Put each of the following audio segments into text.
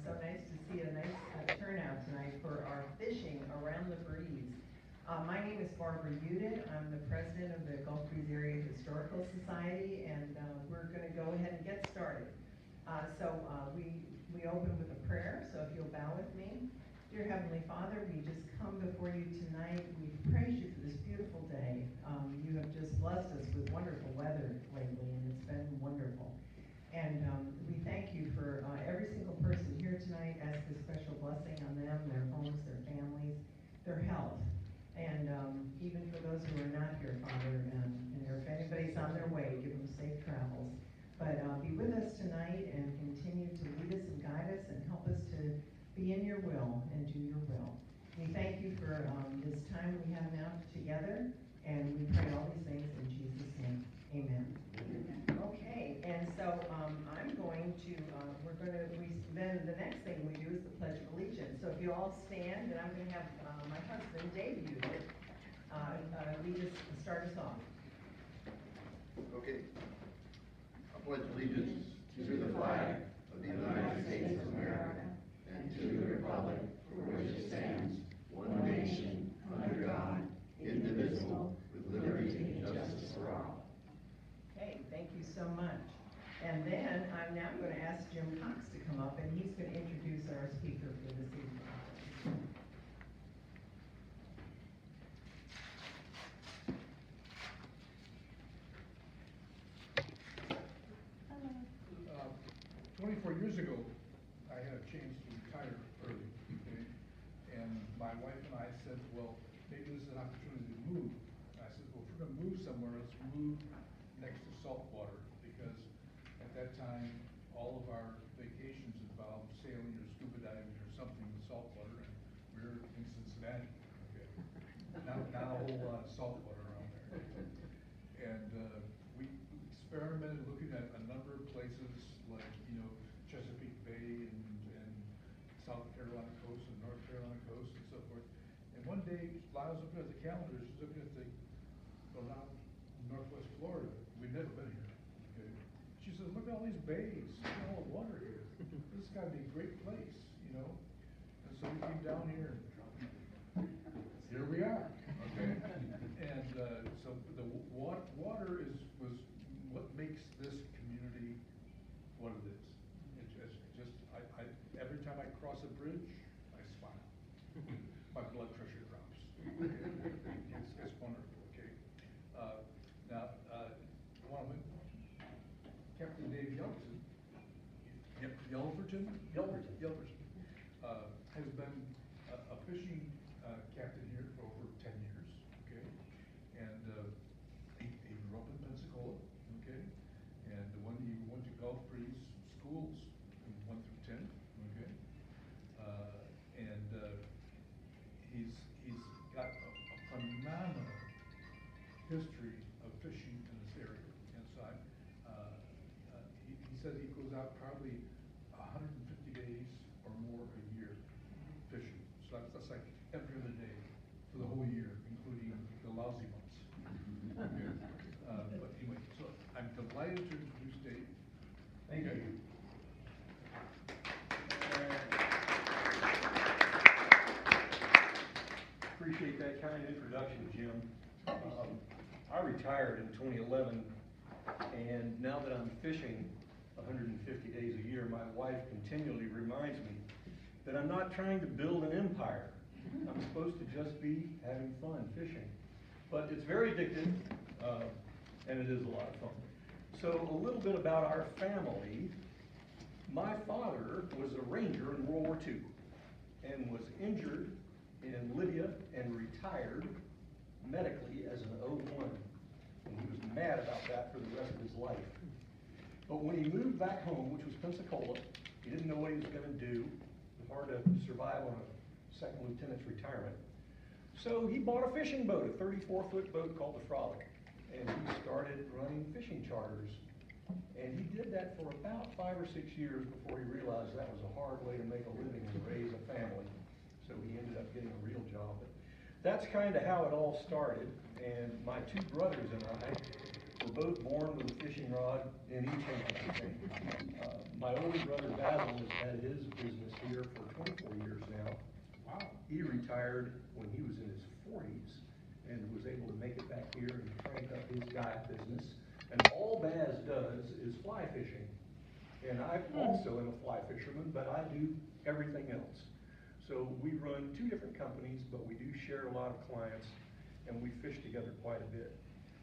So nice to see a nice turnout tonight for our fishing around the breeze. My name is Barbara Udit. I'm the president of the Gulf Breeze Area Historical Society, and we're going to go ahead and get started. We open with a prayer, so if you'll bow with me. Dear Heavenly Father, we just come before you tonight. We praise you for this beautiful day. You have just blessed us with wonderful weather lately, and it's been wonderful. And we thank you for every single person here tonight. Ask a special blessing on them, their homes, their families, their health. And even for those who are not here, Father, and if anybody's on their way, give them safe travels. But be with us tonight and continue to lead us and guide us and help us to be in your will and do your will. We thank you for this time we have now together, and we pray all these things in Jesus' name. Amen. Okay, and so I'm going to, then the next thing we do is the Pledge of Allegiance. So if you all stand, and I'm going to have my husband, Dave Udit, start us off. Okay. I pledge allegiance to the flag of the United States of America and to the republic for which it stands, one nation, under God, indivisible, with liberty and justice for all. Okay, thank you so much. And then I'm now going to ask Jim Cox to come up, and he's going to introduce our speaker for this evening. Hello. 24 years ago, I had a chance to retire early, okay? And my wife and I said, well, maybe this is an opportunity to move. I said, well, if we're going to move somewhere, let's move next to salt water, because at that time, all of our vacations involved sailing or scuba diving or something with salt water, and we're in Cincinnati, okay? Not a whole lot of salt water around there. And we experimented looking at a number of places, like, Chesapeake Bay and South Carolina coast and North Carolina coast and so forth. And one day, Lyle's looking at the calendar, she's looking at around Northwest Florida. We'd never been here. Okay? She says, look at all these bays, look at all the water here. This has got to be a great place, And so we came down here, and here we are. Okay? And so the water was what makes this community what it is. Every time I cross a bridge, I smile. My blood pressure drops. It's wonderful, okay? Now, Captain Dave Yelverton has been a fishing captain here for over 10 years, okay? And he grew up in Pensacola, okay? And when he went to Gulf Breeze schools, 1 through 10, okay? He's got a phenomenal history of fishing in this area. And so he says he goes out probably 150 days or more a year fishing. So that's like every other day for the whole year, including the lousy months. Okay. But anyway, so I'm delighted to introduce Dave. Thank you. Appreciate that kind introduction, Jim. I retired in 2011, and now that I'm fishing 150 days a year, my wife continually reminds me that I'm not trying to build an empire. I'm supposed to just be having fun fishing. But it's very addictive, and it is a lot of fun. So a little bit about our family. My father was a ranger in World War II and was injured in Libya and retired medically as an 01. And he was mad about that for the rest of his life. But when he moved back home, which was Pensacola, he didn't know what he was going to do. It was hard to survive on a second lieutenant's retirement. So he bought a fishing boat, a 34-foot boat called the Frolic. And he started running fishing charters. And he did that for about 5 or 6 years before he realized that was a hard way to make a living and raise a family. So he ended up getting a real job. But that's kind of how it all started. And my two brothers and I were both born with a fishing rod in each hand, I think. My older brother Basil has had his business retired when he was in his 40s and was able to make it back here and crank up his kayak business. And all Baz does is fly fishing. And I also am a fly fisherman, but I do everything else. So we run two different companies, but we do share a lot of clients, and we fish together quite a bit.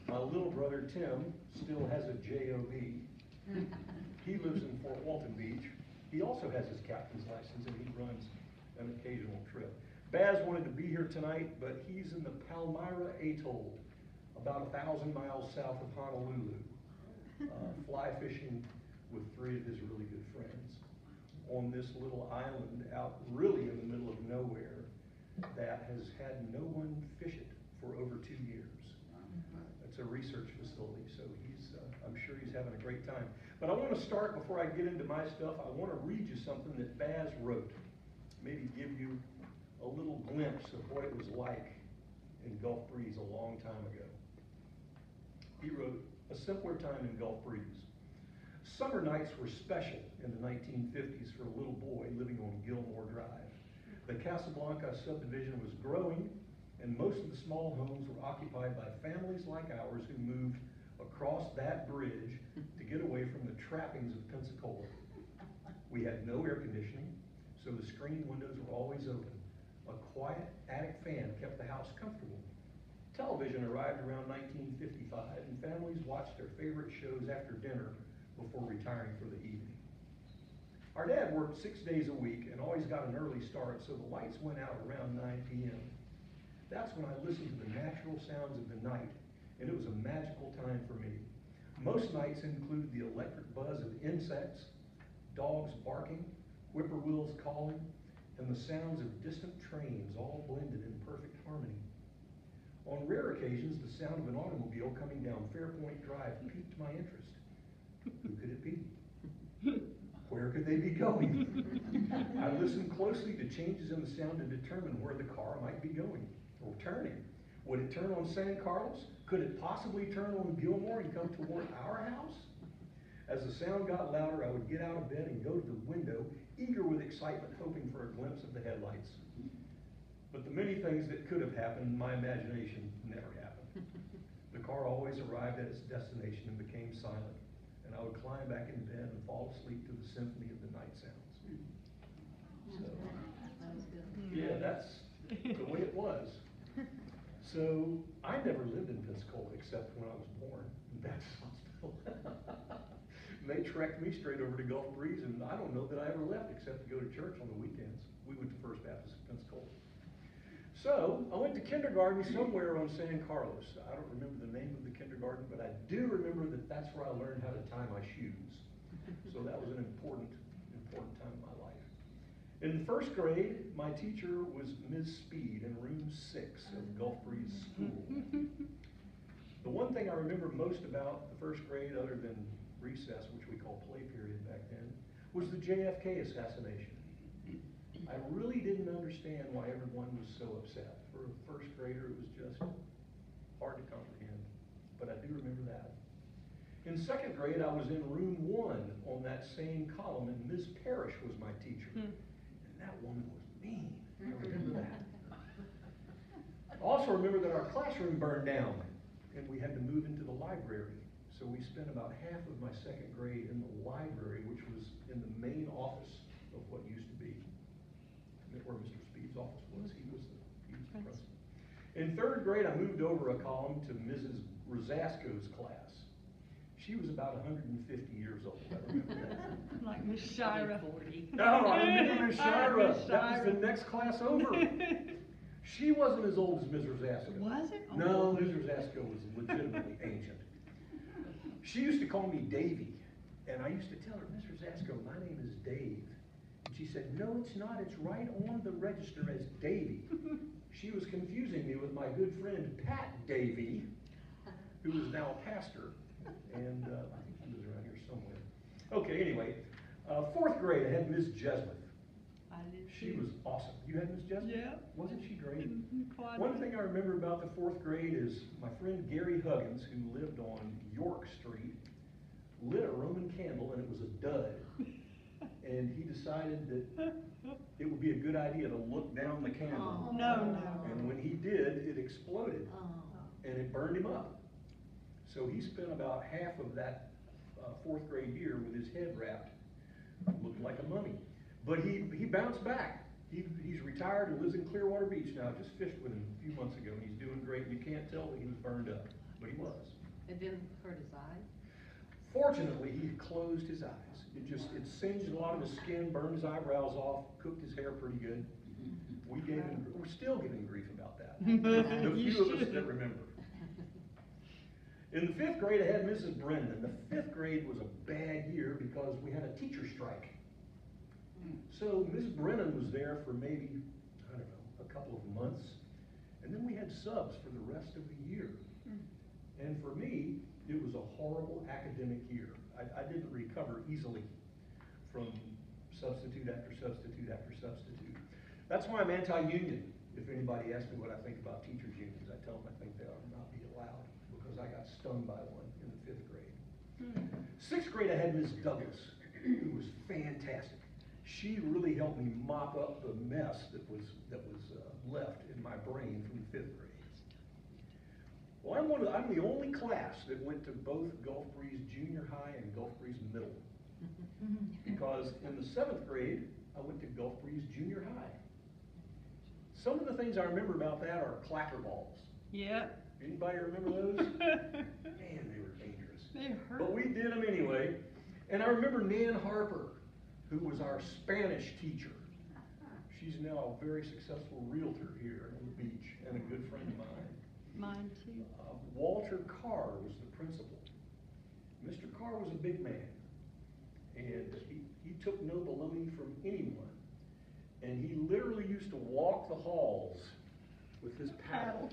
My little brother Tim still has a JOB. He lives in Fort Walton Beach. He also has his captain's license, and he runs an occasional trip. Baz wanted to be here tonight, but he's in the Palmyra Atoll, about 1,000 miles south of Honolulu, fly fishing with three of his really good friends on this little island out really in the middle of nowhere that has had no one fish it for over 2 years. It's a research facility, so I'm sure he's having a great time. But I want to start, before I get into my stuff, I want to read you something that Baz wrote. Maybe give you a little glimpse of what it was like in Gulf Breeze a long time ago. He wrote, "A simpler time in Gulf Breeze. Summer nights were special in the 1950s for a little boy living on Gilmore Drive. The Casablanca subdivision was growing, and most of the small homes were occupied by families like ours who moved across that bridge to get away from the trappings of Pensacola. We had no air conditioning, so the screen windows were always open. A quiet attic fan kept the house comfortable. Television arrived around 1955, and families watched their favorite shows after dinner before retiring for the evening. Our dad worked 6 days a week and always got an early start, so the lights went out around 9 p.m. That's when I listened to the natural sounds of the night, and it was a magical time for me. Most nights included the electric buzz of insects, dogs barking, whippoorwills calling, and the sounds of distant trains all blended in perfect harmony. On rare occasions, the sound of an automobile coming down Fairpoint Drive piqued my interest. Who could it be? Where could they be going? I listened closely to changes in the sound to determine where the car might be going or turning. Would it turn on San Carlos? Could it possibly turn on Gilmore and come toward our house? As the sound got louder, I would get out of bed and go to the window, eager with excitement, hoping for a glimpse of the headlights. But the many things that could have happened in my imagination never happened. The car always arrived at its destination and became silent, and I would climb back in bed and fall asleep to the symphony of the night sounds." So, yeah, that's the way it was. So I never lived in Pensacola except when I was born in Baptist Hospital. And they trekked me straight over to Gulf Breeze, and I don't know that I ever left except to go to church on the weekends. We went to First Baptist of Pensacola. So I went to kindergarten somewhere on San Carlos. I don't remember the name of the kindergarten, but I do remember that that's where I learned how to tie my shoes. So that was an important time in my life. In first grade, my teacher was Ms. Speed in room 6 of Gulf Breeze School. The one thing I remember most about the first grade, other than recess, which we call play period back then, was the JFK assassination. I really didn't understand why everyone was so upset. For a first grader, it was just hard to comprehend, but I do remember that. In second grade, I was in room 1 on that same column, and Ms. Parrish was my teacher. And that woman was mean. I remember that. I also remember that our classroom burned down, and we had to move into the library. So we spent about half of my second grade in the library, which was in the main office of what used to be where Mr. Speed's office was. He was the principal. In third grade, I moved over a column to Mrs. Rosasco's class. She was about 150 years old. I remember that. Like Miss Shira. Oh, I remember Miss Shira. That was the next class over. She wasn't as old as Ms. Rosasco. Was it? No, Ms. Rosasco was legitimately ancient. She used to call me Davy, and I used to tell her, "Ms. Rosasco, my name is Dave." And she said, "No, it's not. It's right on the register as Davy." She was confusing me with my good friend Pat Davy, who is now a pastor, and I think he was around here somewhere. Okay, anyway, fourth grade, I had Ms. Jesley. She was awesome. You had Ms. Jesley? Yeah. Wasn't she great? Quite. One thing I remember about the fourth grade is my friend Gary Huggins, who lived on York Street, lit a Roman candle, and it was a dud. and he decided that it would be a good idea to look down the candle. No. And when he did, it exploded, Oh. and it burned him up. So he spent about half of that fourth grade year with his head wrapped, looked like a mummy. But he bounced back. He's retired and lives in Clearwater Beach now. I just fished with him a few months ago, and he's doing great. You can't tell that he was burned up, but he was. It didn't hurt his eyes? Fortunately, he closed his eyes. It singed a lot of his skin, burned his eyebrows off, cooked his hair pretty good. We're still giving grief about that. The few of us that remember. In the 5th grade, I had Mrs. Brendan. The 5th grade was a bad year because we had a teacher strike. So Ms. Brennan was there for maybe, I don't know, a couple of months. And then we had subs for the rest of the year. And for me, it was a horrible academic year. I didn't recover easily from substitute after substitute after substitute. That's why I'm anti-union. If anybody asks me what I think about teachers' unions, I tell them I think they ought not be allowed, because I got stung by one in the 5th grade. 6th grade, I had Ms. Douglas, who was fantastic. She really helped me mop up the mess that was left in my brain from the 5th grade. Well, I'm the only class that went to both Gulf Breeze Junior High and Gulf Breeze Middle. Because in the 7th grade, I went to Gulf Breeze Junior High. Some of the things I remember about that are clacker balls. Yep. Anybody remember those? Man, they were dangerous. They hurt. But we did them anyway. And I remember Nan Harper, who was our Spanish teacher. She's now a very successful realtor here on the beach and a good friend of mine. Mine too. Walter Carr was the principal. Mr. Carr was a big man, and he took no baloney from anyone. And he literally used to walk the halls with his paddle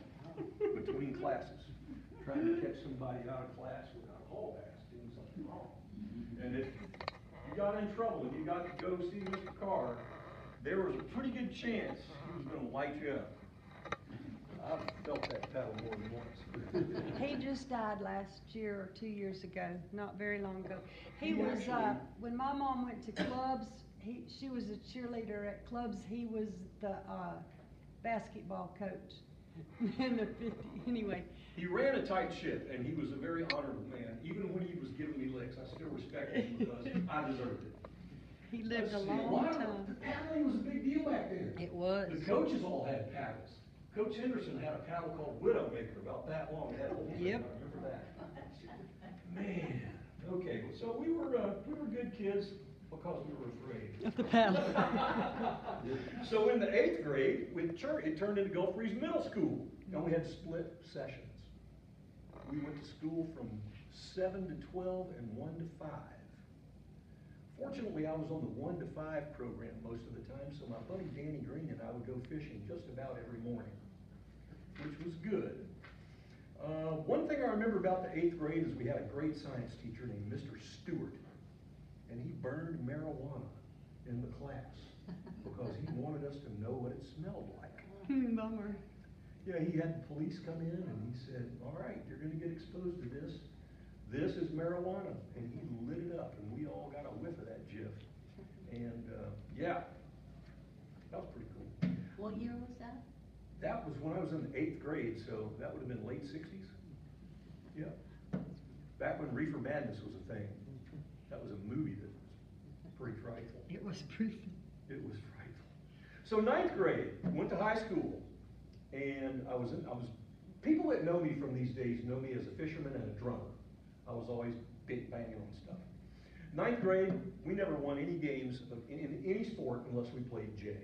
between classes, trying to catch somebody out of class without a hall pass doing something wrong. And if you got in trouble and you got to go see Mr. Carr, there was a pretty good chance he was going to light you up. I've felt that paddle more than once. He just died last year or 2 years ago, not very long ago. He was, actually- when my mom went to clubs, she was a cheerleader at clubs. He was the basketball coach in the 50s. Anyway. He ran a tight ship, and he was a very honorable man. Even when he was giving me licks, I still respected him because I deserved it. He lived Let's a see, long The time. paddling was a big deal back then. It was. The coaches all had paddles. Coach Henderson had a paddle called Widowmaker, about that long. It had holes in it. Yep. I remember that. Man. Okay, so we were good kids because we were afraid. Of the paddle. So in the 8th grade, it turned into Gulf Breeze Middle School, and we had split sessions. We went to school from 7 to 12 and 1 to 5. Fortunately, I was on the 1 to 5 program most of the time, so my buddy Danny Green and I would go fishing just about every morning, which was good. One thing I remember about the 8th grade is we had a great science teacher named Mr. Stewart, and he burned marijuana in the class because he wanted us to know what it smelled like. Bummer. Yeah, he had the police come in and he said, all right, you're going to get exposed to this. This is marijuana. And he lit it up, and we all got a whiff of that jiff. And yeah, that was pretty cool. What year was that? That was when I was in the 8th grade, so that would have been late 60s. Yeah. Back when Reefer Madness was a thing. That was a movie that was pretty frightful. It was pretty. It was frightful. So 9th grade, went to high school, and people that know me from these days know me as a fisherman and a drummer. I was always big banging on stuff. 9th grade, we never won any games in any sport unless we played J.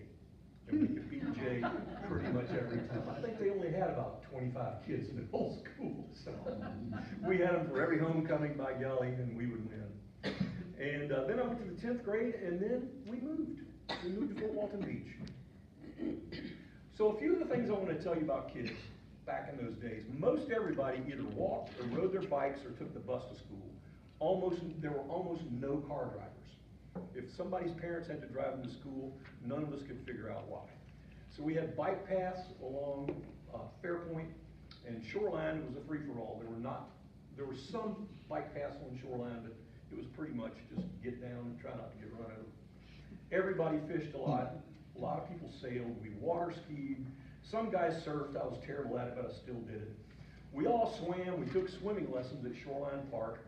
And we could beat J pretty much every time. I think they only had about 25 kids in the whole school, so we had them for every homecoming, by golly, and we would win. And then I went to the 10th grade, and then we moved. We moved to Fort Walton Beach. So a few of the things I want to tell you about kids back in those days. Most everybody either walked or rode their bikes or took the bus to school. There were almost no car drivers. If somebody's parents had to drive them to school, none of us could figure out why. So we had bike paths along Fairpoint, and Shoreline was a free-for-all. There were some bike paths on Shoreline, but it was pretty much just get down and try not to get run over. Everybody fished a lot of people sailed, we water skied, some guys surfed, I was terrible at it, but I still did it. We all swam, we took swimming lessons at Shoreline Park.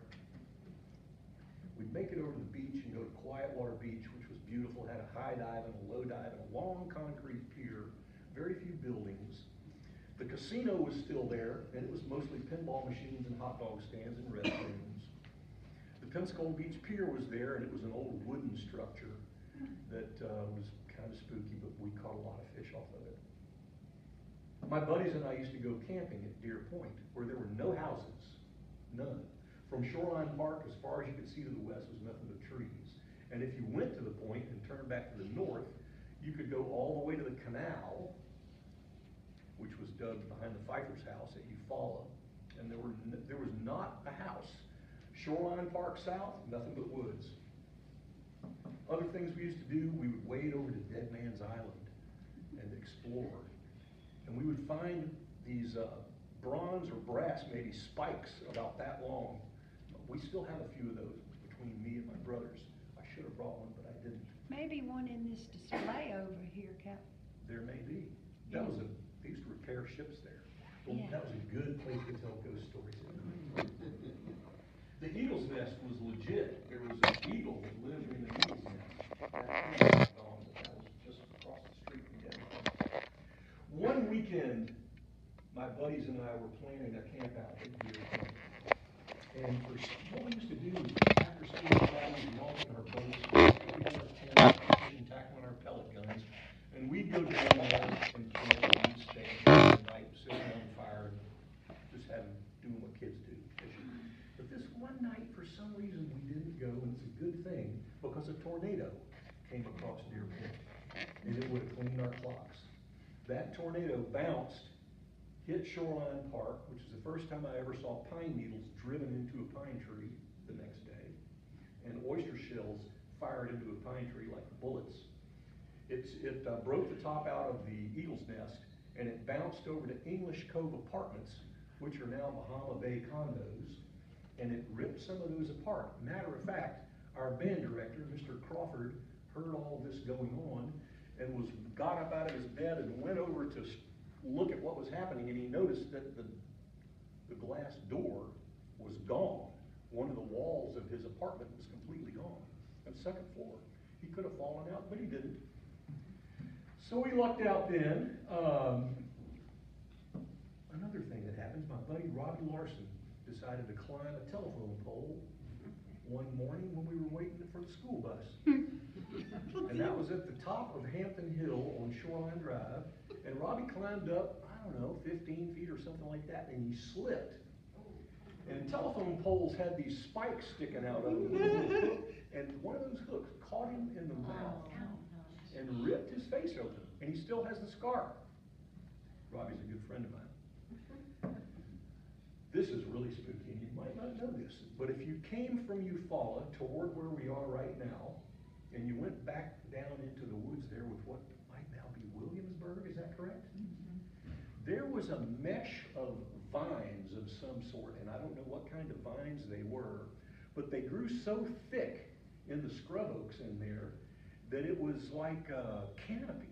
We'd make it over to the beach and go to Quiet Water Beach, which was beautiful, had a high dive and a low dive and a long concrete pier, very few buildings. The casino was still there, and it was mostly pinball machines and hot dog stands and restrooms. The Pensacola Beach Pier was there, and it was an old wooden structure that was kind of spooky, but we caught a lot of fish off of it. My buddies and I used to go camping at Deer Point, where there were no houses, none. From Shoreline Park, as far as you could see to the west, was nothing but trees. And if you went to the point and turned back to the north, you could go all the way to the canal, which was dug behind the Pfeiffer's house at Eufaula, and there was not a house. Shoreline Park South, nothing but woods. Other things we used to do, we would wade over to Dead Man's Island and explore. And we would find these bronze or brass, maybe spikes about that long. We still have a few of those between me and my brothers. I should have brought one, but I didn't. Maybe one in this display over here, Cap. There may be. They used to repair ships there. Well, Yeah. that was a good place to tell ghost stories. The eagle's nest was legit. There was an eagle that lived in the eagle's nest. That was just across the street from Yelverton. One weekend, my buddies and I were planning a camp out at Yelverton. And what we used to do is after school, we'd walk in our boats, we'd get our tents, fishing tackle, and our pellet guns, and we'd go down there and camp and we'd stay at night, sitting on the fire, and just doing what kids do, fishing. But this one night, for some reason, we didn't go, and it's a good thing, because a tornado came across Deer Point, and it would have cleaned our clocks. That tornado bounced, hit Shoreline Park, which is the first time I ever saw pine needles driven into a pine tree the next day, and oyster shells fired into a pine tree like bullets. It broke the top out of the eagle's nest, and it bounced over to English Cove Apartments, which are now Bahama Bay condos, and it ripped some of those apart. Matter of fact, our band director, Mr. Crawford, heard all this going on, and got up out of his bed and went over to look at what was happening, and he noticed that the glass door was gone. One of the walls of his apartment was completely gone. On the second floor. He could have fallen out, but he didn't. So we lucked out then. Another thing that happens, my buddy Robbie Larson decided to climb a telephone pole one morning when we were waiting for the school bus. And that was at the top of Hampton Hill on Shoreline Drive. And Robbie climbed up, I don't know, 15 feet or something like that, and he slipped. And telephone poles had these spikes sticking out of them, and one of those hooks caught him in the mouth and ripped his face open, and he still has the scar. Robbie's a good friend of mine. This is really spooky, and you might not know this, but if you came from Eufaula toward where we are right now, and you went back down into the woods there with what might now be Williamsburg, is that correct? There was a mesh of vines of some sort, and I don't know what kind of vines they were, but they grew so thick in the scrub oaks in there that it was like a canopy,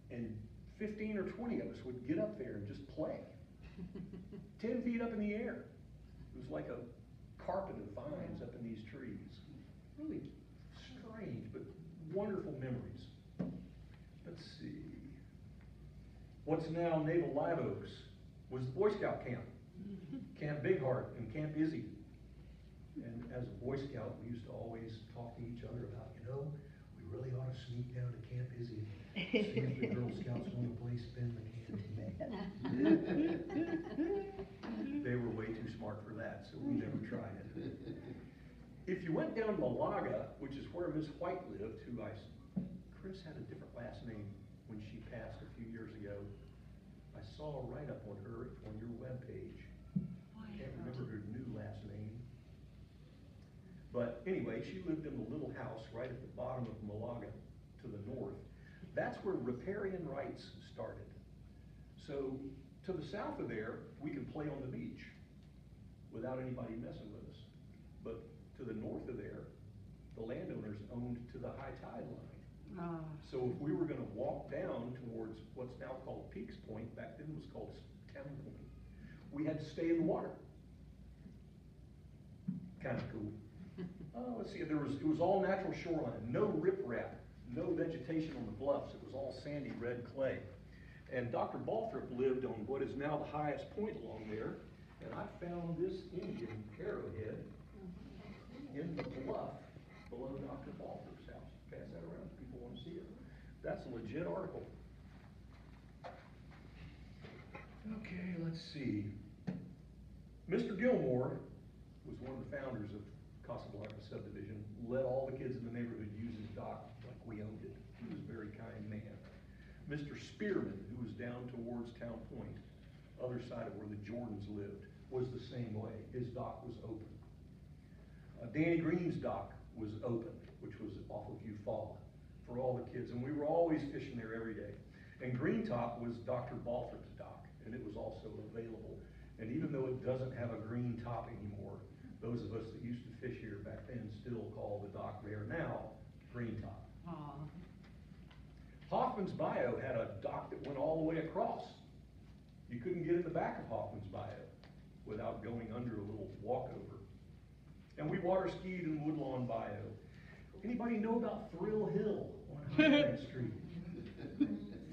and 15 or 20 of us would get up there and just play. 10 feet up in the air. It was like a carpet of vines up in these trees. Really strange, but wonderful memories. Let's see. What's now Naval Live Oaks was the Boy Scout camp. Camp Big Heart and Camp Izzy. And as a Boy Scout, we used to always talk to each other about, we really ought to sneak down to Camp Izzy and see if the Girl Scouts want to play spin the candy. They were way too smart for that, so we never tried it. If you went down Malaga, which is where Miss White lived, Chris had a different last name when she passed a few years ago. I saw a write-up on her on your webpage. I can't remember her new last name. But anyway, she lived in the little house right at the bottom of Malaga to the north. That's where riparian rights started. So to the south of there, we could play on the beach without anybody messing with us. But to the north of there, the landowners owned to the high tide line. So if we were gonna walk down towards what's now called Peaks Point, back then it was called Town Point, we had to stay in the water. Kinda cool. Let's see, it was all natural shoreline, no riprap, no vegetation on the bluffs, it was all sandy red clay. And Dr. Balthrop lived on what is now the highest point along there, and I found this Indian arrowhead in the bluff below Dr. Balthrop's house. Pass that around if people want to see it. That's a legit article. Okay, let's see. Mr. Gilmore was one of the founders of Casablanca subdivision, let all the kids in the neighborhood use his dock like we owned it. He was a very kind man. Mr. Spearman, who was down towards Town Point, other side of where the Jordans lived, was the same way. His dock was open. Danny Green's dock was open, which was off of Eufaula, for all the kids, and we were always fishing there every day. And Green Top was Dr. Balthrop's dock, and it was also available. And even though it doesn't have a green top anymore, those of us that used to fish here back then still call the dock there now Green Top. Hoffman's Bayou had a dock that went all the way across. You couldn't get in the back of Hoffman's Bayou without going under a little walkover. And we water skied in Woodlawn Bayou. Anybody know about Thrill Hill on Highland Street?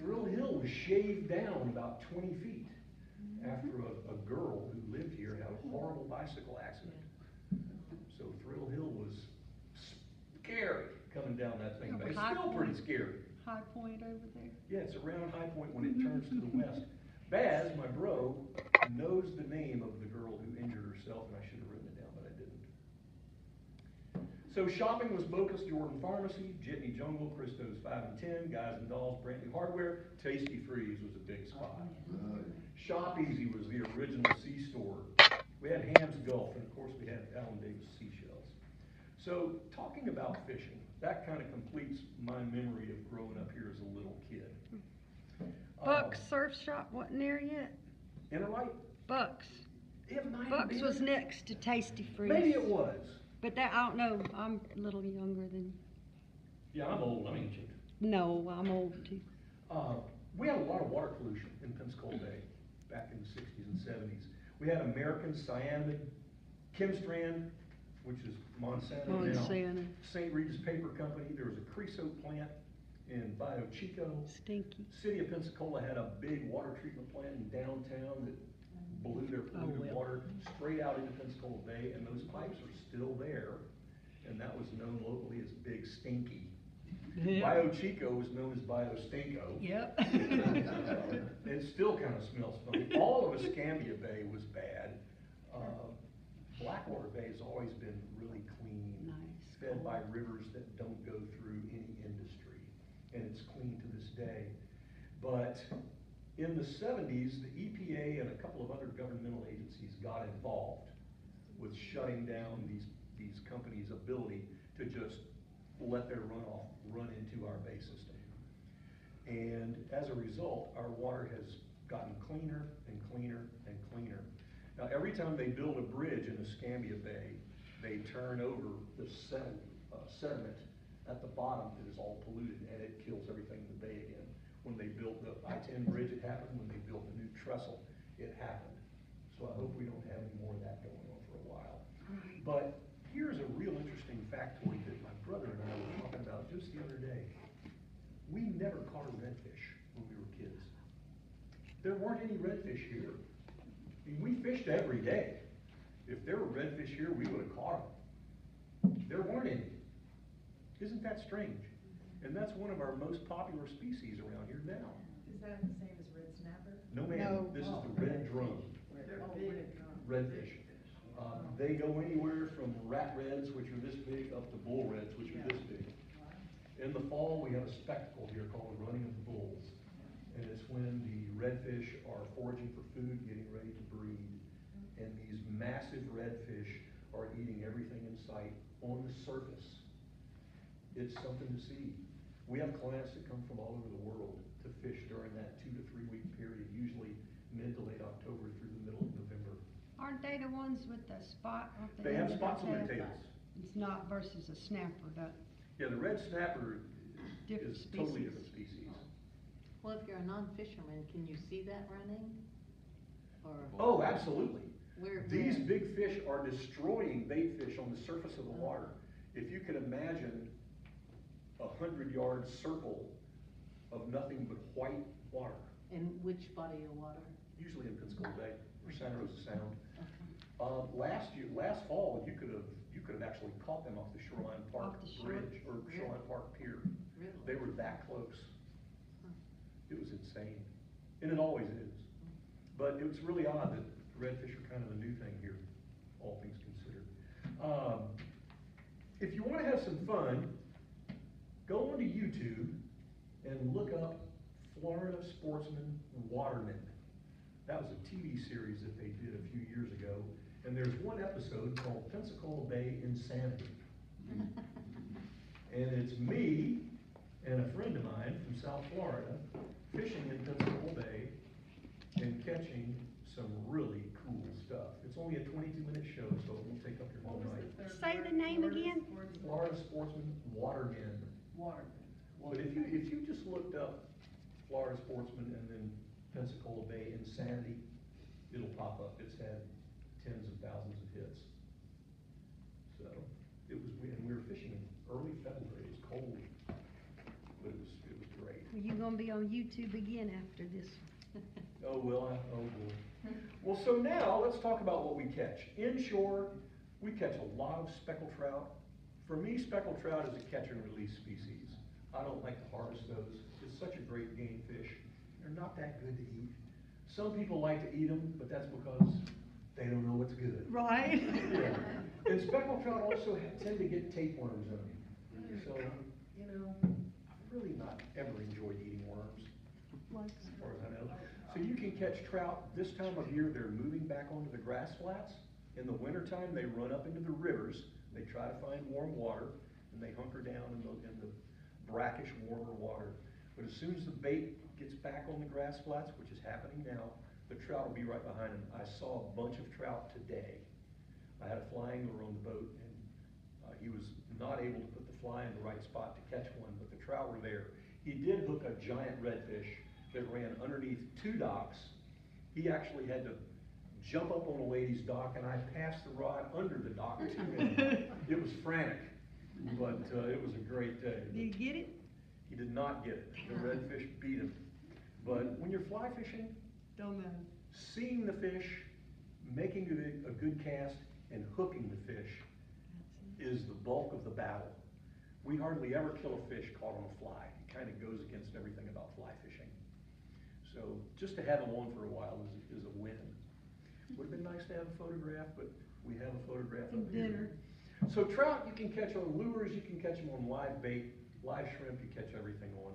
Thrill Hill was shaved down about 20 feet after a girl who lived here had a horrible bicycle accident. So Thrill Hill was scary coming down that thing, but it's still pretty scary. High Point over there. Yeah, it's around High Point when it turns to the west. Baz, my bro, knows the name of the girl who injured herself, and I should have written it down, but I didn't. So shopping was Bocas Jordan Pharmacy, Jitney Jungle, Christo's 5 and 10, Guys and Dolls, Brand New Hardware, Tasty Freeze was a big spot. Shop Easy was the original C-store. We had Ham's Gulf, and of course we had Allen Davis Seashells. So talking about fishing, that kind of completes my memory of growing up here as a little kid. Buck's Surf Shop wasn't there yet? Interlight? Buck's. It might have Buck's been. was next to Tasty Freeze. Maybe it was. But that, I don't know, I'm a little younger than, Yeah, I'm old, I'm ancient. no, I'm old too. We had a lot of water pollution in Pensacola Bay back in the 60s and 70s. We had American Cyanamid, Chemstrand, which is Monsanto now. Monsanto. St. Regis Paper Company. There was a creosote plant in Bio Chico. Stinky. City of Pensacola had a big water treatment plant in downtown that blew their polluted water straight out into Pensacola Bay, and those pipes are still there, and that was known locally as Big Stinky. Bio Chico was known as Bio Stinko. Yep. It still kind of smells funny. All of Escambia Bay was bad. Blackwater Bay has always been really clean, Nice. fed by rivers that don't go through any industry, and it's clean to this day. But in the 70s, the EPA and a couple of other governmental agencies got involved with shutting down these companies' ability to just let their runoff run into our bay system. And as a result, our water has gotten cleaner and cleaner and cleaner. Now, every time they build a bridge in Escambia Bay, they turn over the sediment at the bottom that is all polluted, and it kills everything in the bay again. When they built the I-10 bridge, it happened. When they built the new trestle, it happened. So I hope we don't have any more of that going on for a while. But here's a real interesting factoid that my brother and I were talking about just the other day. We never caught a redfish when we were kids. There weren't any redfish here. I mean, we fished every day. If there were redfish here, we would have caught them. There weren't any. Isn't that strange? And that's one of our most popular species around here now. Is that the same as red snapper? No, ma'am, No. this is the red drum. They're big. Redfish. They go anywhere from rat reds, which are this big, up to bull reds, which are this big. In the fall, we have a spectacle here called the Running of the Bulls. And it's when the redfish are foraging for food, getting ready to breed. And these massive redfish are eating everything in sight on the surface. It's something to see. We have clients that come from all over the world to fish during that 2 to 3 week period, usually mid to late October through the middle of November. Aren't they the ones with the spot? on the They have end of spots on their tail? tails. It's not versus a snapper, that, Yeah, the red snapper Different is totally species. different species. Well, if you're a non-fisherman, can you see that running? Or Oh, absolutely. where? These where? big fish are destroying bait fish on the surface of the water. If you can imagine a 100-yard circle of nothing but white water, In which body of water? usually in Pensacola Bay or Santa Rosa Sound. Okay. Last fall, you could have actually caught them off the Shoreline Park Off the shore? Bridge or Shoreline Park Pier. Really? They were that close. Huh. It was insane, and it always is. But it was really odd that redfish are kind of a new thing here, all things considered. If you want to have some fun, go onto YouTube and look up Florida Sportsman Watermen. That was a TV series that they did a few years ago, and there's one episode called Pensacola Bay Insanity. And it's me and a friend of mine from South Florida fishing in Pensacola Bay and catching some really cool stuff. It's only a 22-minute show, so it won't take up your whole night. Say the name again. Florida Sportsman Watermen. Waterman. But if you just looked up Florida Sportsman and then Pensacola Bay Insanity, it'll pop up. It's had tens of thousands of hits. So and we were fishing in early February. It was cold, but it was great. Well, you're gonna be on YouTube again after this. Oh, will I? Oh, boy. Well, so now let's talk about what we catch. Inshore, we catch a lot of speckled trout. For me, speckled trout is a catch and release species. I don't like to harvest those. It's such a great game fish. They're not that good to eat. Some people like to eat them, but that's because they don't know what's good. Right. Yeah. And speckled trout also tend to get tapeworms in them. So, I've really not ever enjoyed eating worms, as far as I know. So you can catch trout this time of year. They're moving back onto the grass flats. In the wintertime, they run up into the rivers. They try to find warm water, and they hunker down in the brackish, warmer water. But as soon as the bait gets back on the grass flats, which is happening now, the trout will be right behind them. I saw a bunch of trout today. I had a fly angler on the boat, and he was not able to put the fly in the right spot to catch one, but the trout were there. He did hook a giant redfish that ran underneath 2 docks. He actually had to jump up on a lady's dock, and I passed the rod under the dock to him. It was frantic, but it was a great day. Did you get it? He did not get it. The redfish beat him. But when you're fly fishing, Don't know. seeing the fish, making a good cast, and hooking the fish is the bulk of the battle. We hardly ever kill a fish caught on a fly. It kind of goes against everything about fly fishing. So just to have them on for a while is a win. Would have been nice to have a photograph, but we have a photograph of Dinner. So trout you can catch on lures, you can catch them on live bait, live shrimp you catch everything on.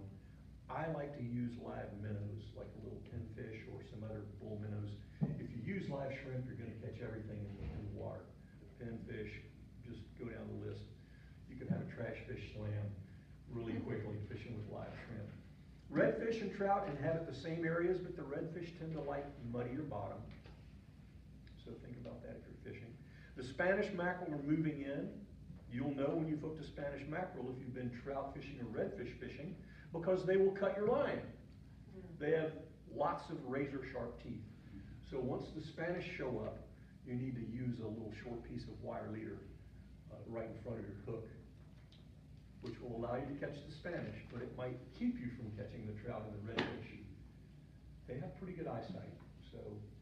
I like to use live minnows, like a little pinfish or some other bull minnows. If you use live shrimp, you're gonna catch everything in the water. Pinfish, just go down the list. You can have a trash fish slam really quickly fishing with live shrimp. Redfish and trout inhabit the same areas, but the redfish tend to like muddier bottom. So think about that if you're fishing. The Spanish mackerel are moving in. You'll know when you've hooked a Spanish mackerel if you've been trout fishing or redfish fishing, because they will cut your line. They have lots of razor sharp teeth. So once the Spanish show up, you need to use a little short piece of wire leader right in front of your hook, which will allow you to catch the Spanish, but it might keep you from catching the trout and the redfish. They have pretty good eyesight, so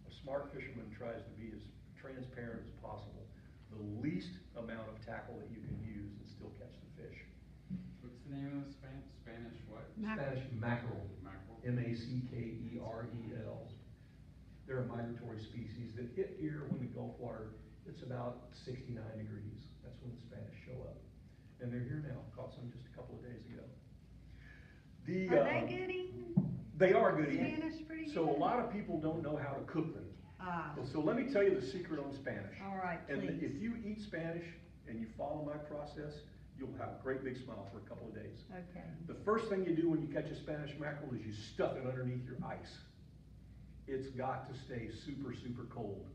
a smart fisherman tries to be as transparent as possible. The least amount of tackle that you can use and still catch the fish. What's the name of the Spanish what? Spanish mackerel. Mackerel? M-A-C-K-E-R-E-L. They're a migratory species that hit here when the Gulf water, it's about 69 degrees. That's when the Spanish show up. And they're here now. Caught some just a couple of days ago. Are they good eating? They are good eating. Spanish pretty So a good? lot of people don't know how to cook them. Ah, So let me tell you the secret on Spanish. all right, And please. if you eat Spanish and you follow my process, you'll have a great big smile for a couple of days. Okay. The first thing you do when you catch a Spanish mackerel is you stuff it underneath your ice. It's got to stay super, super cold.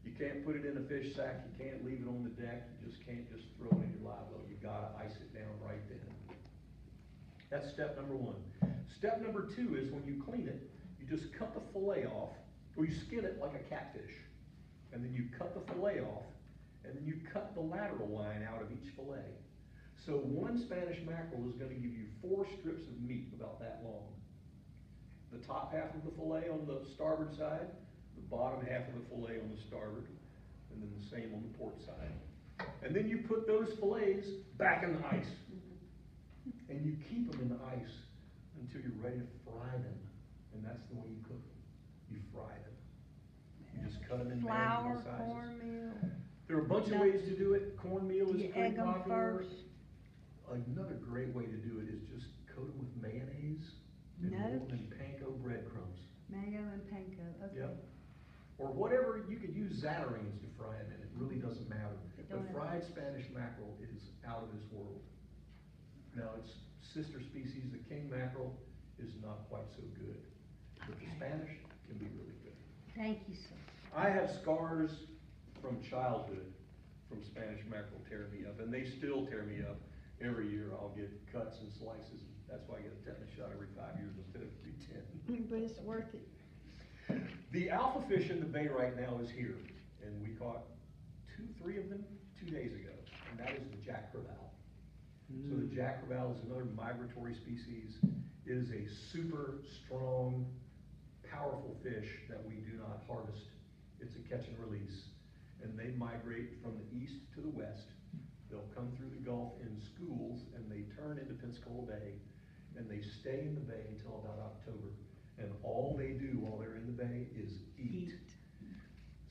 You can't put it in a fish sack, you can't leave it on the deck, you just can't just throw it in your live well. You gotta ice it down right then. That's step number one. Step number two is when you clean it, you just cut the fillet off, or you skin it like a catfish. And then you cut the fillet off, and then you cut the lateral line out of each fillet. So one Spanish mackerel is gonna give you 4 strips of meat about that long. The top half of the fillet on the starboard side, the bottom half of the fillet on the starboard, and then the same on the port side. And then you put those fillets back in the ice. And you keep them in the ice until you're ready to fry them. And that's the way you cook them. You fry them. You just cut them in Flour, manageable sizes. cornmeal. There are a bunch of ways to do it. Cornmeal Do is you pretty egg 'em popular. first? Another great way to do it is just coat them with mayonnaise and No. roll them in panko breadcrumbs. Mango and panko, okay. Yep. Or whatever, you could use Zatarain's to fry them in, it really doesn't matter. It But don't have- fried Spanish mackerel is out of this world. Now, its sister species, the king mackerel, is not quite so good. But the Okay. Spanish can be really good. Thank you, sir. I have scars from childhood from Spanish mackerel tearing me up, and they still tear me up. Every year I'll get cuts and slices. That's why I get a tetanus shot every 5 years instead of every 10. But it's worth it. The alpha fish in the bay right now is here, and we caught 3 of them 2 days ago, and that is the jack crevalle. So the jack crevalle is another migratory species. It is a super strong, powerful fish that we do not harvest. It's a catch and release, and they migrate from the east to the west. They'll come through the Gulf in schools, and they turn into Pensacola Bay, and they stay in the bay until about October. And all they do while they're in the bay is eat.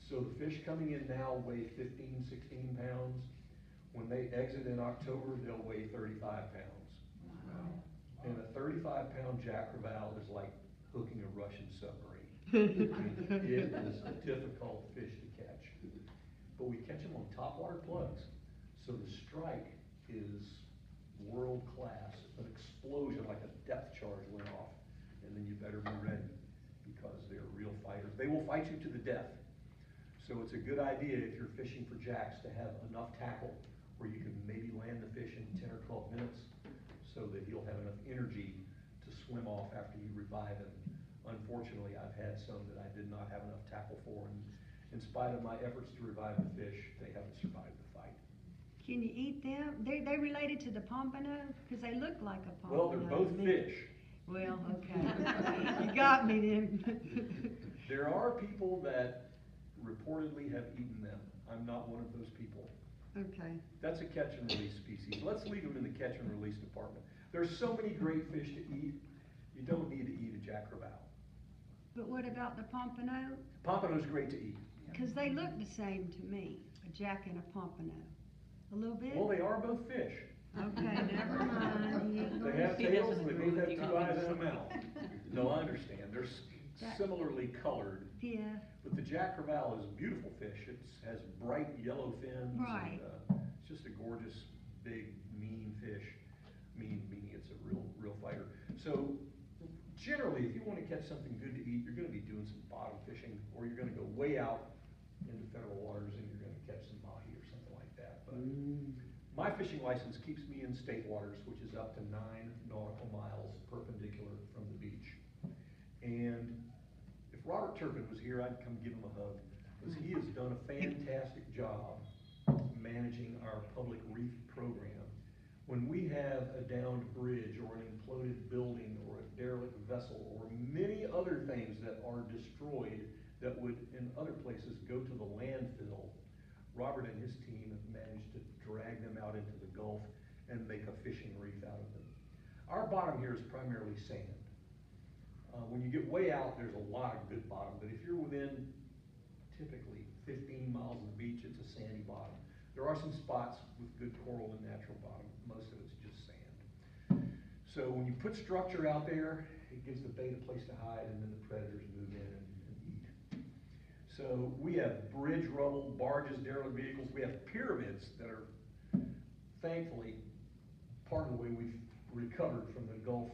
So the fish coming in now weigh 15, 16 pounds. When they exit in October, they'll weigh 35 pounds. Wow. And a 35-pound jack crevalle is like hooking a Russian submarine. It is a difficult fish to catch. But we catch them on topwater plugs. So the strike is world-class. An explosion like a depth charge went off. And then you better be ready because they're real fighters. They will fight you to the death. So it's a good idea if you're fishing for jacks to have enough tackle where you can maybe land the fish in 10 or 12 minutes so that he'll have enough energy to swim off after you revive him. Unfortunately, I've had some that I did not have enough tackle for, and in spite of my efforts to revive the fish, they haven't survived the fight. Can you eat them? They related to the pompano? Because they look like a pompano. Well, they're both to me. fish. Well, okay. You got me then. There are people that reportedly have eaten them. I'm not one of those people. Okay. That's a catch and release species. Let's leave them in the catch and release department. There's so many great fish to eat, you don't need to eat a jack crevalle. But what about the pompano? Pompano's great to eat. Because they look the same to me, a jack and a pompano. A little bit? Well, they are both fish. Okay, never mind. He ain't They gonna have say- tails and they both have 2 eyes and a mouth. No, I understand. They're similarly colored. Yeah, But the jack crevalle is a beautiful fish. It has bright yellow fins. Right. And, it's just a gorgeous, big, mean fish. Meaning it's a real fighter. So generally, if you want to catch something good to eat, you're going to be doing some bottom fishing, or you're going to go way out into federal waters and you're going to catch some mahi or something like that. But my fishing license keeps me in state waters, which is up to 9 nautical miles perpendicular from the beach. And if Robert Turpin was here, I'd come give him a hug, because he has done a fantastic job managing our public reef program. When we have a downed bridge or an imploded building or a derelict vessel or many other things that are destroyed that would in other places go to the landfill, Robert and his team have managed to drag them out into the Gulf and make a fishing reef out of them. Our bottom here is primarily sand. When you get way out, there's a lot of good bottom, but if you're within typically 15 miles of the beach, it's a sandy bottom. There are some spots with good coral and natural bottom. Most of it's just sand. So when you put structure out there, it gives the bait a place to hide, and then the predators move in and eat. So we have bridge rubble, barges, derelict vehicles. We have pyramids that are, thankfully, part of the way we've recovered from the Gulf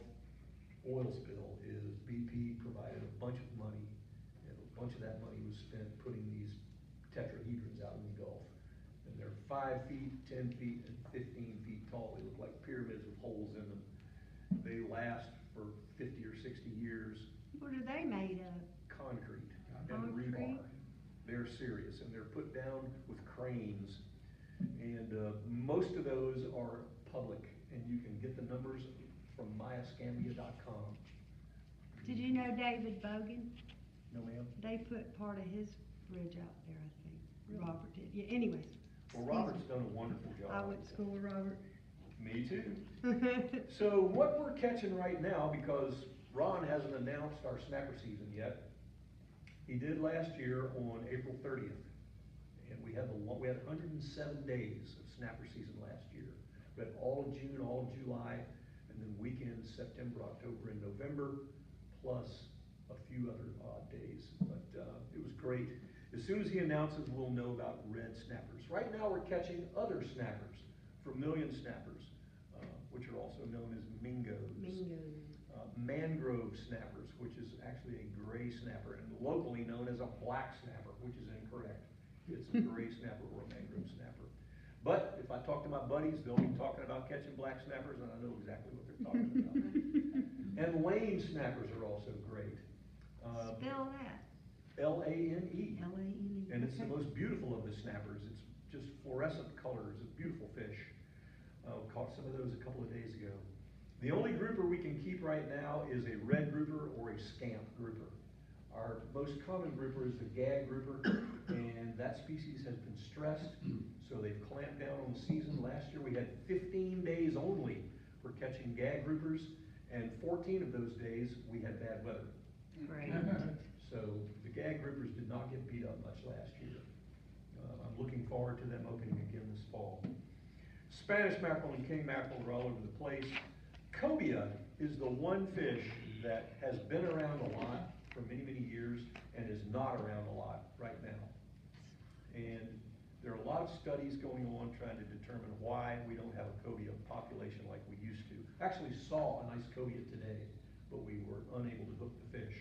oil spill is BP provided a bunch of money, and a bunch of that money was spent putting these tetrahedrons out in the Gulf. And they're 5 feet, 10 feet, and 15 feet tall. They look like pyramids with holes in them. They What are they made of? Concrete and Concrete? rebar. They're serious, and they're put down with cranes. And most of those are public, and you can get the numbers from myascambia.com. Did you know David Bogan? No, ma'am? They put part of his bridge out there, I think. Robert did. Yeah, anyways. Well, Robert's done a wonderful job. I went to school with Robert. Me too. So what we're catching right now, because Ron hasn't announced our snapper season yet, he did last year on April 30th. And we had 107 days of snapper season last year. We had all of June, all of July, and then weekends, September, October, and November, plus a few other odd days. But it was great. As soon as he announces, we'll know about red snappers. Right now, we're catching other snappers, vermilion snappers, which are also known as mingoes. Mingoes. Mangrove snappers, which is actually a gray snapper, and locally known as a black snapper, which is incorrect. It's a gray snapper or a mangrove snapper. But if I talk to my buddies, they'll be talking about catching black snappers, and I know exactly what they're talking about. And lane snappers are also great. Spell that. L-A-N-E. L-A-N-E. And it's the Okay. most beautiful of the snappers. It's just fluorescent colors, a beautiful fish. Caught some of those a couple of days ago. The only grouper we can keep right now is a red grouper or a scamp grouper. Our most common grouper is the gag grouper, and that species has been stressed, so they've clamped down on the season. Last year we had 15 days only for catching gag groupers, and 14 of those days we had bad weather. Great. So the gag groupers did not get beat up much last year. I'm looking forward to them opening again this fall. Spanish mackerel and king mackerel are all over the place. Cobia is the one fish that has been around a lot for many, many years and is not around a lot right now. And there are a lot of studies going on trying to determine why we don't have a cobia population like we used to. Actually saw a nice cobia today, but we were unable to hook the fish.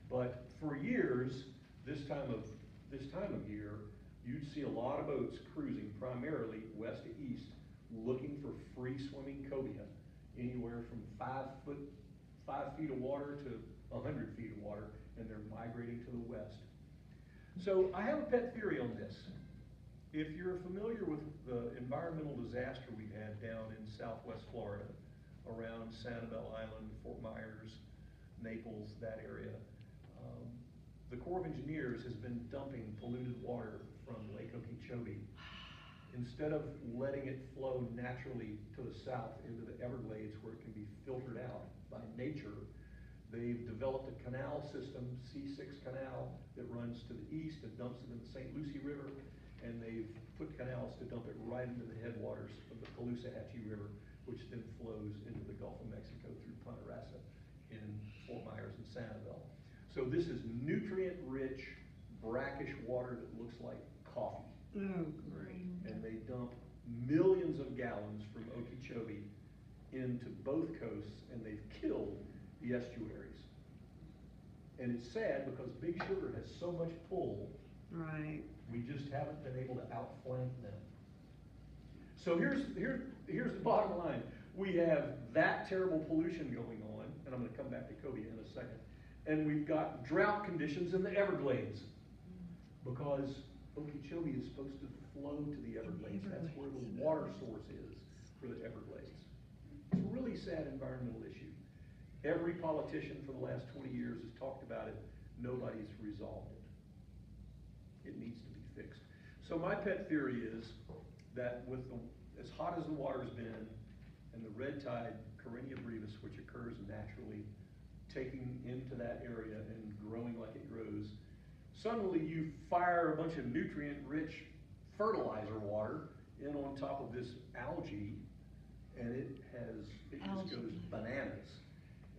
But for years, this time of year, you'd see a lot of boats cruising primarily west to east, looking for free swimming cobia, anywhere from 5 feet of water to 100 feet of water, and they're migrating to the west. So I have a pet theory on this. If you're familiar with the environmental disaster we had down in southwest Florida, around Sanibel Island, Fort Myers, Naples, that area, the Corps of Engineers has been dumping polluted water from Lake Okeechobee. Instead of letting it flow naturally to the south into the Everglades where it can be filtered out by nature, they've developed a canal system, C6 canal, that runs to the east and dumps it in the St. Lucie River, and they've put canals to dump it right into the headwaters of the Caloosahatchee River, which then flows into the Gulf of Mexico through Punta Rassa in Fort Myers and Sanibel. So this is nutrient-rich, brackish water that looks like coffee. Oh, great. And they dump millions of gallons from Okeechobee into both coasts, and they've killed the estuaries. And it's sad because Big Sugar has so much pull, Right. we just haven't been able to outflank them. So here's the bottom line. We have that terrible pollution going on, and I'm going to come back to cobia in a second. And we've got drought conditions in the Everglades because Okeechobee is supposed to flow to the Everglades. That's where the water source is for the Everglades. It's a really sad environmental issue. Every politician for the last 20 years has talked about it. Nobody's resolved it. It needs to be fixed. So my pet theory is that with as hot as the water's been, and the red tide, Carenia brevis, which occurs naturally, taking into that area and growing like it grows, suddenly you fire a bunch of nutrient-rich fertilizer water in on top of this algae, and it just goes bananas.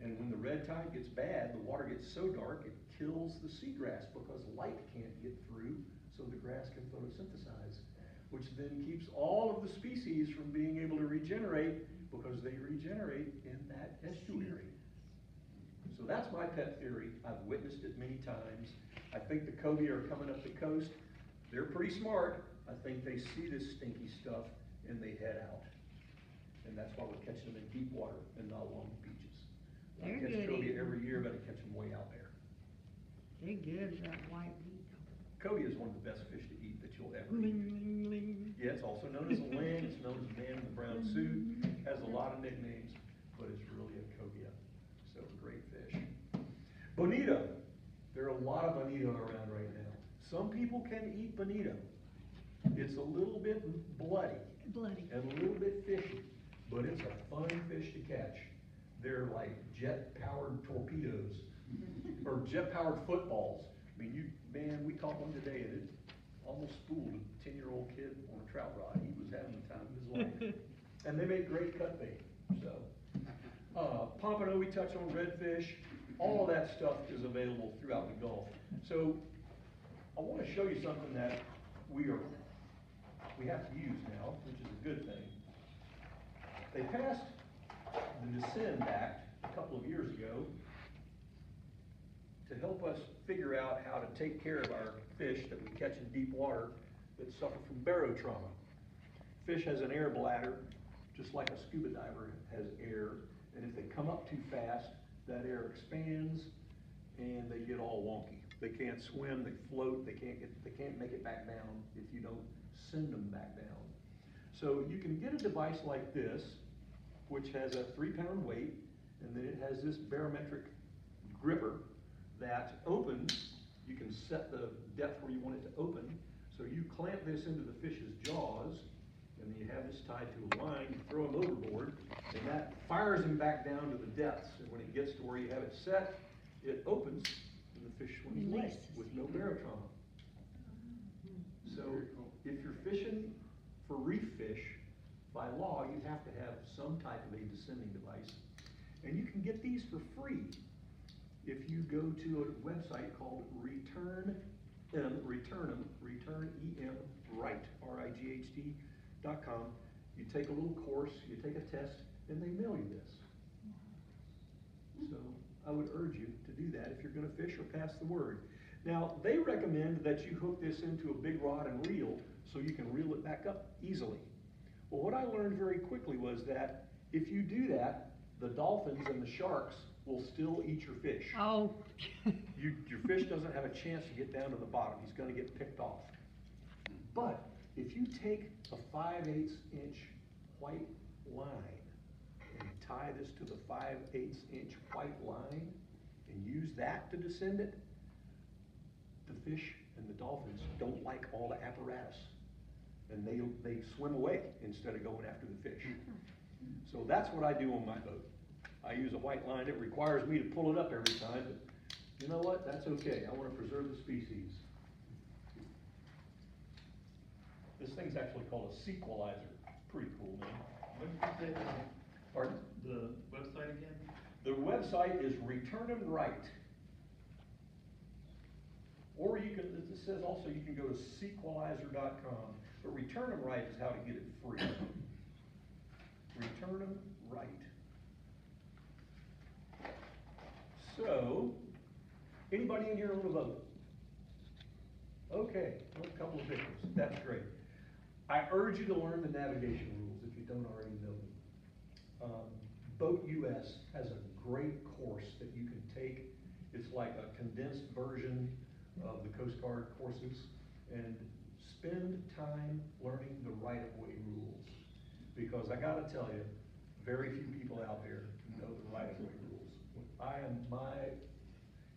And when the red tide gets bad, the water gets so dark it kills the seagrass because light can't get through, so the grass can photosynthesize, which then keeps all of the species from being able to regenerate because they regenerate in that estuary. So that's my pet theory. I've witnessed it many times. I think the cobia are coming up the coast. They're pretty smart. I think they see this stinky stuff and they head out. And that's why we're catching them in deep water and not along the beaches. I They're catch good cobia eating. every year everybody catch them way out there. They're good, that white meat. Cobia is one of the best fish to eat that you'll ever Ling, eat. ling, ling. Yeah, it's also known as a ling, it's known as a man in the brown suit, has a lot of nicknames, but it's really a cobia. So great fish. Bonito. There are a lot of bonito around right now. Some people can eat bonito. It's a little bit bloody Bloody. and a little bit fishy, but it's a fun fish to catch. They're like jet-powered torpedoes, or jet-powered footballs. I mean, man, we caught one today and it almost fooled a 10-year-old kid on a trout rod. He was having the time of his life. And they make great cut bait, so. Pompano, we touched on redfish. All of that stuff is available throughout the Gulf. So I want to show you something that we have to use now, which is a good thing. They passed the Descend Act a couple of years ago to help us figure out how to take care of our fish that we catch in deep water that suffer from barotrauma. Fish has an air bladder, just like a scuba diver has air, and if they come up too fast, that air expands and they get all wonky. They can't swim, they float, they can't make it back down if you don't send them back down. So you can get a device like this, which has a 3-pound weight, and then it has this barometric gripper that opens. You can set the depth where you want it to open. So you clamp this into the fish's jaws, and then you have this tied to a line, you throw him overboard, and that fires him back down to the depths. And when it gets to where you have it set, it opens, and the fish swims away with no barotrauma. So if you're fishing for reef fish, by law, you have to have some type of a descending device. And you can get these for free if you go to a website called Return Right, RIGHT.com. You take a little course, you take a test, and they mail you this. So I would urge you to do that if you're going to fish or pass the word. Now, they recommend that you hook this into a big rod and reel so you can reel it back up easily. Well, what I learned very quickly was that if you do that, the dolphins and the sharks will still eat your fish. Oh. Your fish doesn't have a chance to get down to the bottom. He's going to get picked off. But if you take a 5/8 inch white line and tie this to the 5/8 inch white line and use that to descend it, the fish and the dolphins don't like all the apparatus. And they swim away instead of going after the fish. So that's what I do on my boat. I use a white line. It requires me to pull it up every time, but you know what? That's okay. I want to preserve the species. This thing's actually called a sequelizer. Pretty cool name. What did you say? Pardon? The website again? The website is Return 'em Right. Or you can, it says also you can go to sequelizer.com. But Return 'em Right is how to get it free. Return 'em Right. So, anybody in here own a boat? Okay, well, a couple of pictures. That's great. I urge you to learn the navigation rules if you don't already know them. Boat US has a great course that you can take. It's like a condensed version of the Coast Guard courses, and spend time learning the right-of-way rules. Because I gotta tell you, very few people out there know the right-of-way rules. My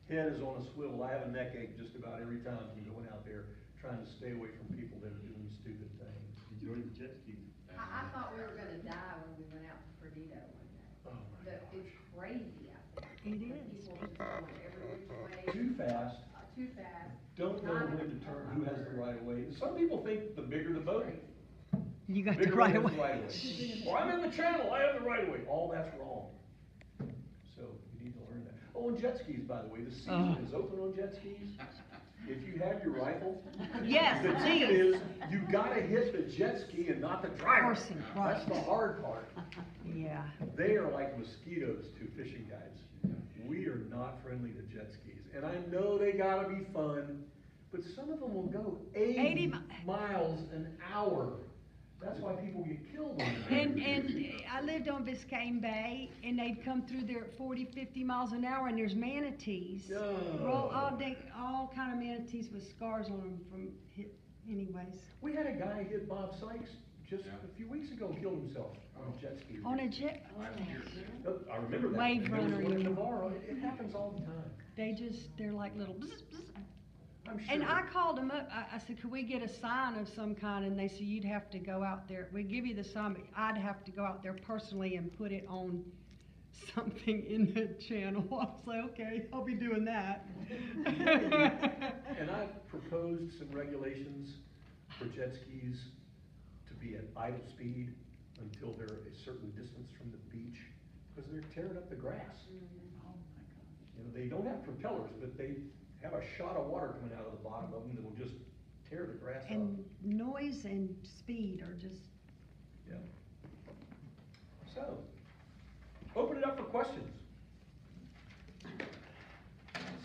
head is on a swivel. I have a neck ache just about every time I'm going out there trying to stay away from people that are doing stupid things. Enjoy the jet ski. I thought we were gonna die when we went out to Perdido one day. Oh my It's crazy out there. It The is. People just going every which way. Too fast, Too fast. don't know when to turn, who has the right of way. Some people think the bigger the boat, You got the bigger right one of has the right of way. Well, I'm in the channel, I have the right of way. All that's wrong. So you need to learn that. Oh, and jet skis, by the way, the season is open on jet skis. If you have your rifle, Yes, the ticket is you gotta hit the jet ski and not the driver. Person, right. That's the hard part. Yeah. They are like mosquitoes to fishing guides. We are not friendly to jet skis. And I know they gotta be fun, but some of them will go 80 80 miles an hour. That's why people get killed on the And, bay. and I lived on Biscayne Bay, and they'd come through there at 40, 50 miles an hour, and there's manatees. All kind of manatees with scars on them from hit, anyways. We had a guy hit Bob Sykes just Yeah. a few weeks ago, killed himself on a jet ski. On a jet, I remember that. Wave And there was runner, one in you mean. Navarro. It happens all the time. they're like little bzz, bzz. I'm sure. And I called them up, I said, could we get a sign of some kind? And they said, you'd have to go out there, we'd give you the sign, but I'd have to go out there personally and put it on something in the channel. I was like, okay, I'll be doing that. And I've proposed some regulations for jet skis to be at idle speed until they're a certain distance from the beach, because they're tearing up the grass. You know, they don't have propellers, but they have a shot of water coming out of the bottom of them that will just tear the grass up. And noise and speed are just, Yeah. So, open it up for questions.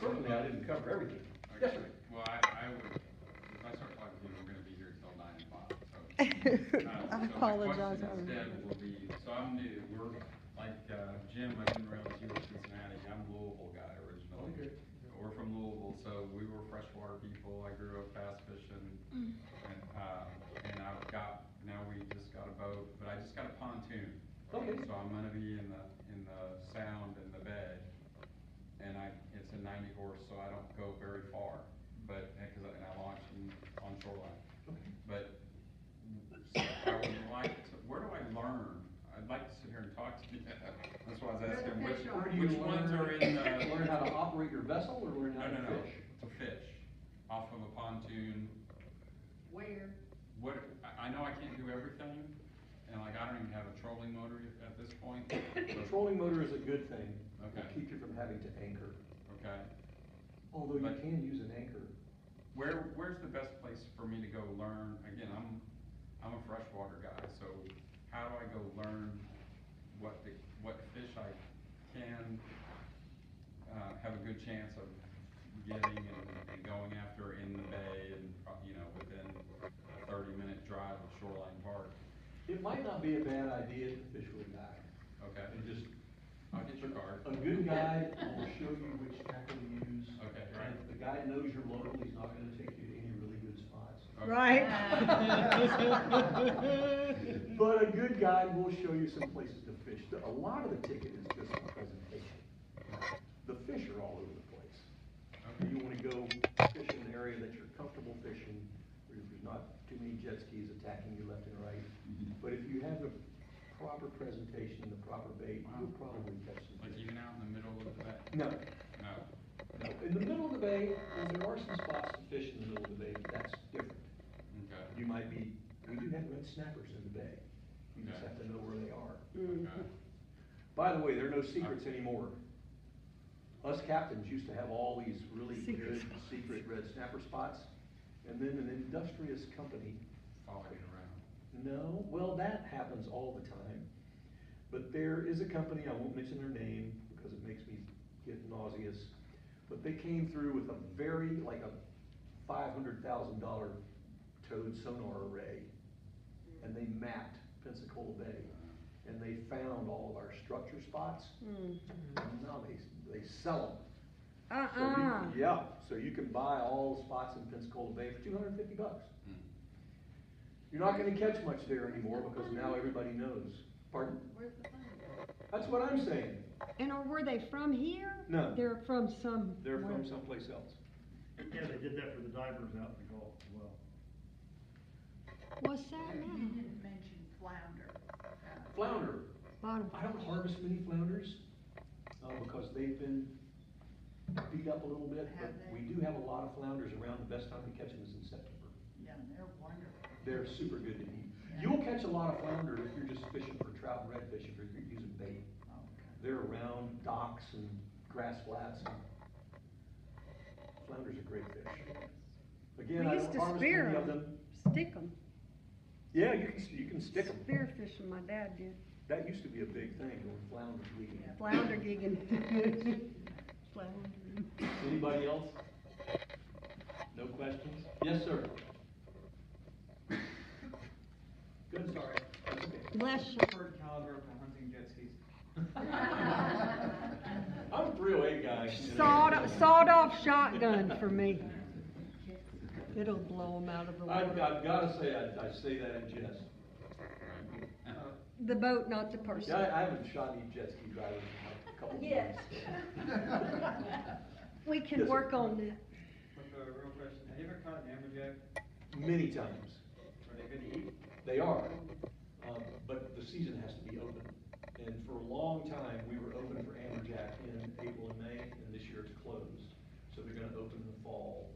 Certainly, I didn't cover everything. Yes, sir. Well, I would, if I start talking to you, we're gonna be here till 9 o'clock, so. I So apologize. my question instead will be, so I'm new, we're, like, Jim, I didn't realize you were Cincinnati, I'm a Louisville guy originally. Okay. We're from Louisville, so we were freshwater people, I grew up bass fishing, and now we just got a boat, but I just got a pontoon. Okay. So I'm gonna be in the sound in the bay, and it's a 90 horse, so I don't go very far, but, and I launch on shoreline. But, so I would like to, where do I learn? I'd like to sit here and talk to you, that's why I was asking, Where the fish are. which ones are in the? Learn how to operate your vessel or learn how to No, fish? to fish, off of a pontoon. Where? What, I know I can't do everything, and like, I don't even have a trolling motor at this point. The trolling motor is a good thing. Okay. It'll keep you from having to anchor. Okay, Although you But- can use an anchor. where's the best place for me to go learn? Again, I'm a freshwater guy, so how do I go learn what fish I can, have a good chance of getting and going after in the bay and, within a 30-minute drive of Shoreline Park? It might not be a bad idea to fish with a guide. Okay, And just, I'll get your card. a good guide will show you which tackle to use. Okay, And right. if the guide knows you're local, he's not gonna take you to any really good spots. Okay. right? But a good guide will show you some places to fish. A lot of the ticket is just the presentation. The fish are all over the place. Okay. You wanna go fish in an area that you're comfortable fishing, where there's not too many jet skis attacking you left and right. But if you have the proper presentation, the proper bait, you'll probably catch some Like fish. even out in the middle of the bay? No, No. no. In the middle of the bay, well, there are some spots to fish in the middle of the bay, but that's different. Okay. We do have red snappers in the bay. You just Okay. have to know where they are. Okay. By the way, there are no secrets anymore. Us captains used to have all these really Secret good secret red snapper spots, and then an industrious company. Following around. No, well, that happens all the time. But there is a company, I won't mention their name because it makes me get nauseous, but they came through with a like a $500,000 towed sonar array, and they mapped Pensacola Bay, and they found all of our structure spots, and now they sell them. So you can buy all the spots in Pensacola Bay for $250. Hmm. You're not gonna catch much there anymore because now everybody knows. Pardon? Where's the fun? That's what I'm saying. And or were they from here? No. They're from some. They're from someplace else. Yeah, they did that for the divers out in the Gulf as well. What's that You now? didn't mention flounder. Flounder. Bottom. I don't harvest many flounders, because they've been beat up a little bit, but Have they? we do have a lot of flounders around. The best time to catch them is in September. Yeah, they're wonderful. They're super good to eat. Yeah. You'll catch a lot of flounder if you're just fishing for trout and redfish, if you're using bait. Okay. They're around docks and grass flats. And flounders are great fish. Again, We I used don't to harvest spear many of 'em. them. Stick them. Yeah, you can stick them. Spearfishing, my dad did. That used to be a big thing, when flounders eating. Yeah. Flounder gigging. Flounder. Anybody else? No questions? Yes, sir. Good. Sorry. Bless you. Preferred caliber for hunting jet skis. I'm a 308 guy. Sawed-off shotgun for me. It'll blow them out of the I've water. gotta say, I say that in jest. The boat, not the person. Yeah, I haven't shot any jet ski drivers in like a couple of Yes. months. We can Yes, work sir. on that. But a real question, have you ever caught an amberjack? Many times. Are they good to eat? They are, but the season has to be open. And for a long time, we were open for amberjack in April and May, and this year it's closed. So they're gonna open in the fall.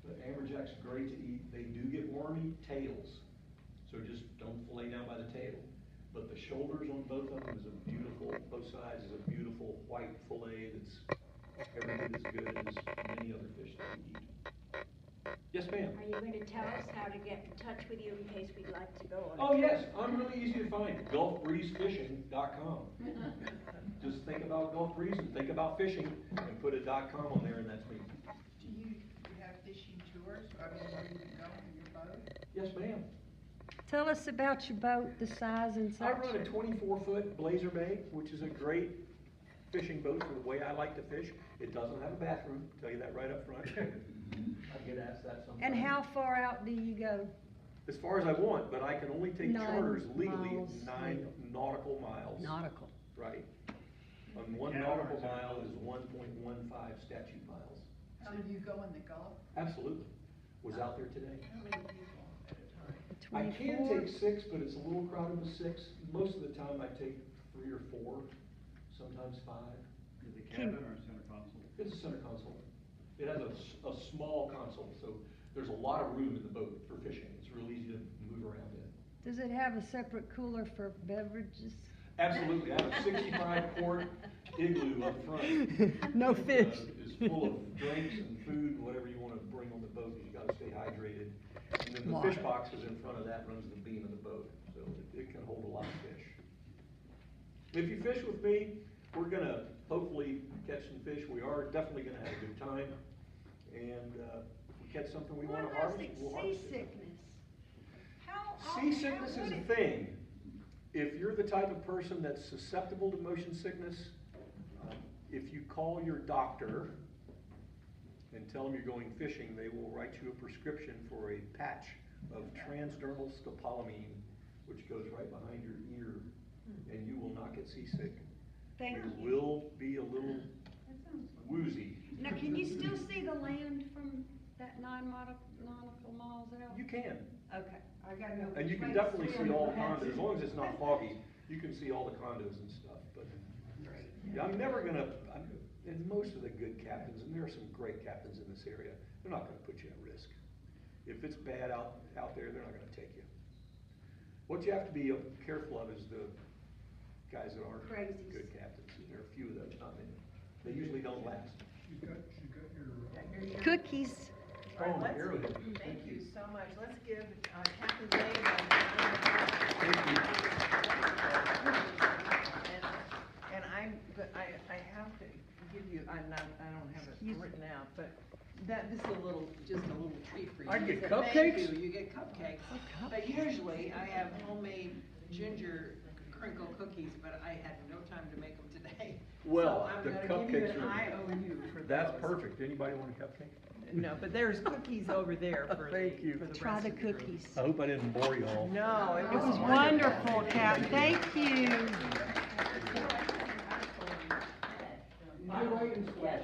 But amberjack's great to eat. They do get wormy tails, so just don't fillet down by the tail. But the shoulders on both of them is a beautiful, both sides is a beautiful white fillet that's every bit as good as many other fish that we eat. Yes, ma'am? Are you going to tell us how to get in touch with you in case we'd like to go on? Oh, yes, I'm really easy to find, gulfbreezefishing.com. Just think about Gulf Breeze and think about fishing and put a .com on there and that's me. Do you have fishing tours, I mean, where you can go in your boat? Yes, ma'am. Tell us about your boat, the size and I such. run a 24-foot Blazer Bay, which is a great fishing boat for the way I like to fish. It doesn't have a bathroom, tell you that right up front. I get asked that sometimes. And how far out do you go? As far as I want, but I can only take 9 charters legally miles. 9 nautical miles. Nautical. Right. And 1 nautical mile is 1.15 statute miles. So you go in the Gulf? Absolutely. Was out there today. How many people at a time? I can 24? take 6, but it's a little crowded with 6. Most of the time I take 3 or 4, sometimes 5. Is it cabin or center console? It's a center console. It has a small console, so there's a lot of room in the boat for fishing. It's real easy to move around in. Does it have a separate cooler for beverages? Absolutely. I have a 65-quart igloo up front. No fish. It's full of drinks and food, whatever you want to bring on the boat, because you got to stay hydrated. And then the Water. fish box is in front of that, runs the beam of the boat, so it can hold a lot of fish. If you fish with me, we're gonna hopefully catch some fish. We are definitely gonna have a good time. And if we catch something we want to harvest, we'll harvest it. Seasickness. Seasickness is a thing. If you're the type of person that's susceptible to motion sickness, if you call your doctor and tell them you're going fishing, they will write you a prescription for a patch of transdermal scopolamine, which goes right behind your ear, and you will not get seasick. Thank You you. will be a little woozy. Now, can you still see the land from that 9 nautical miles out? You can. Okay, I gotta know. And you which can way to definitely swim see all the if I have condos, as to. long as it's not foggy, you can see all the condos and stuff, but yeah, I'm never gonna, and most of the good captains, and there are some great captains in this area, they're not gonna put you at risk. If it's bad out there, they're not gonna take you. What you have to be careful of is the guys that aren't Crazies. good captains, and there are a few of those, not many. They usually don't last. You got your, Cookies. All right, Oh, let's- arrowhead. Thank you so much. Let's give Captain Dave a Thank you. And I have to give you, I don't have it written out, but this is just a little treat for you. I get As a thank cupcakes? you, you get cupcakes. But usually I have homemade ginger crinkle cookies, but I had no time to make them today. Well, So the I'm gonna give you cupcakes an are- IOU for those. That's perfect. Anybody want a cupcake? No, but there's cookies over there for Thank you. for the Try rest the of group. cookies. I hope I didn't bore you all. No, It was wonderful, Cap. Thank you. My white and splash.